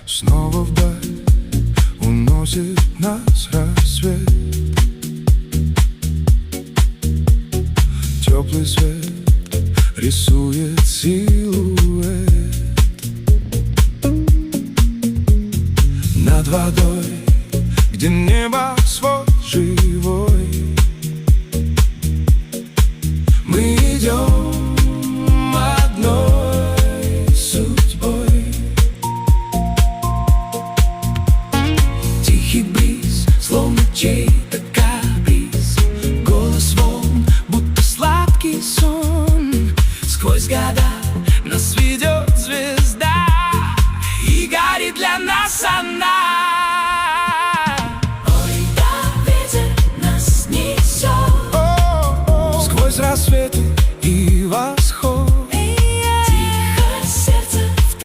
Снова вдаль уносит нас рассвет. Теплый свет рисует силуэт над водой, где небо свой живой.